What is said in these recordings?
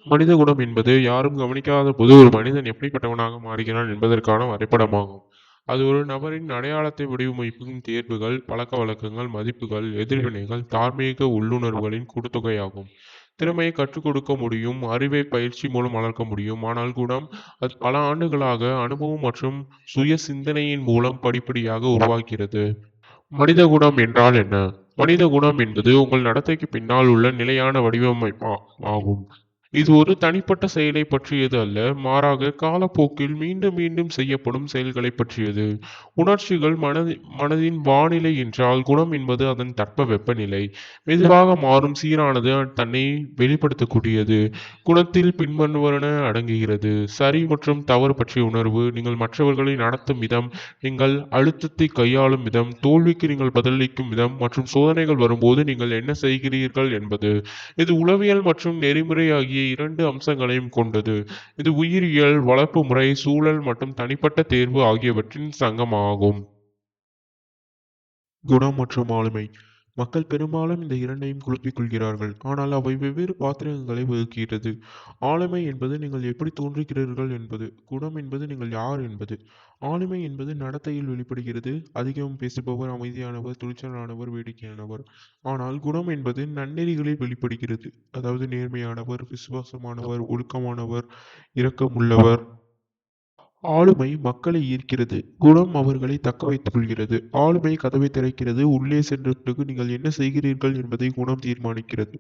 மனித குணம் என்பது யாரும் கவனிக்காத போது ஒரு மனிதன் எப்படிப்பட்டவனாக மாறுகிறான் என்பதற்கான வரைபடமாகும். அது ஒரு நபரின் அடையாளத்தை வடிவமைக்கும் தேர்வுகள், பழக்கவழக்கங்கள், மதிப்புகள், எதிர்வினைகள், தார்மீக உள்ளுணர்வுகளின் கூட்டுத்தொகையாகும். திறமையை கற்றுக் கொடுக்க முடியும், அறிவை பயிற்சி மூலம் வளர்க்க முடியும். ஆனால் குணம், அது பல ஆண்டுகளாக அனுபவம் மற்றும் சுய சிந்தனையின் மூலம் படிப்படியாக உருவாகிறது. மனித குணம் என்றால் என்ன? மனித குணம் என்பது உங்கள் நடத்தைக்கு பின்னால் உள்ள நிலையான வடிவமைப்பு ஆகும். இது ஒரு தனிப்பட்ட செயலைப் பற்றியது அல்ல, மாறாக காலப்போக்கில் மீண்டும் மீண்டும் செய்யப்படும் செயல்களைப் பற்றியது. உணர்ச்சிகள் மனதின் வானிலை என்றால், குணம் என்பது அதன் தட்பவெப்பநிலை. மெதுவாக மாறும், சீரானது, தன்னை வெளிப்படுத்தக்கூடியது. குணத்தில் பின்வருவன அடங்குகிறது: சரி மற்றும் தவறு பற்றிய உணர்வு, நீங்கள் மற்றவர்களை நடத்தும் விதம், நீங்கள் அழுத்தத்தை கையாளும் விதம், தோல்விக்கு நீங்கள் பதிலளிக்கும் விதம் மற்றும் சோதனைகள் வரும்போது நீங்கள் என்ன செய்கிறீர்கள் என்பது. இது உளவியல் மற்றும் நெறிமுறை ஆகிய இரண்டு அம்சங்களையும் கொண்டது. இது உயிரியல், வளர்ப்பு முறை, சூழல் மற்றும் தனிப்பட்ட தேர்வு ஆகியவற்றின் சங்கமாகும். குணம் மற்றும் ஆளுமை. மக்கள் பெரும்பாலும் இந்த இரண்டையும் குழப்பிக் கொள்கிறார்கள், ஆனால் அவை வெவ்வேறு பாத்திரங்களை வகிக்கிறது. ஆளுமை என்பது நீங்கள் எப்படி தோன்றுகிறீர்கள் என்பது. குணம் என்பது நீங்கள் யார் என்பது. ஆளுமை என்பது நடத்தையில் வெளிப்படுகிறது. அதிகம் பேசுபவர், அமைதியானவர், துணிச்சலானவர், வேடிக்கையானவர். ஆனால் குணம் என்பது நன்னெறிகளில் வெளிப்படுகிறது. அதாவது நேர்மையானவர், விசுவாசமானவர், ஒழுக்கமானவர், இரக்கமுள்ளவர். ஆளுமை மக்களை ஈர்க்கிறது. குணம் அவர்களை தக்க வைத்துக் கொள்கிறது. ஆளுமை கதவை திறக்கிறது. உள்ளே சென்ற பிறகு நீங்கள் என்ன செய்கிறீர்கள் என்பதை குணம் தீர்மானிக்கிறது.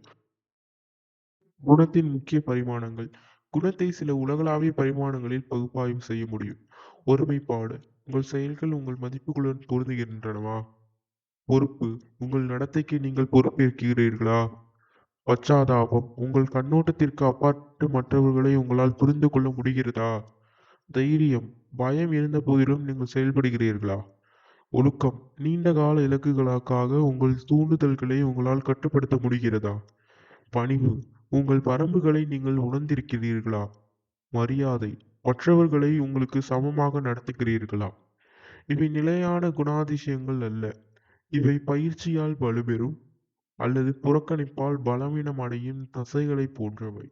குணத்தின் முக்கிய பரிமாணங்கள். குணத்தை சில உலகளாவிய பரிமாணங்களில் பகுப்பாய்வு செய்ய முடியும். ஒருமைப்பாடு. உங்கள் செயல்கள் உங்கள் மதிப்புகளுடன் பொருந்துகின்றனவா? பொறுப்பு. உங்கள் நடத்தைக்கு நீங்கள் பொறுப்பேற்கிறீர்களா? பச்சாதாபம். உங்கள் கண்ணோட்டத்திற்கு அப்பாற்பட்டு மற்றவர்களை உங்களால் புரிந்து கொள்ள முடிகிறதா? தைரியம். பயம் இருந்த போதிலும் நீங்கள் செயல்படுகிறீர்களா? ஒழுக்கம். நீண்ட கால இலக்குகளுக்காக உங்கள் தூண்டுதல்களை உங்களால் கட்டுப்படுத்த முடிகிறதா? பணிவு. உங்கள் வரம்புகளை நீங்கள் உணர்ந்திருக்கிறீர்களா? மரியாதை. மற்றவர்களை உங்களுக்கு சமமாக நடத்துகிறீர்களா? இவை நிலையான குணாதிசயங்கள் அல்ல. இவை பயிற்சியால் வலுப்பெறும் அல்லது புறக்கணிப்பால் பலவீனம் அடையும் தசைகளை போன்றவை.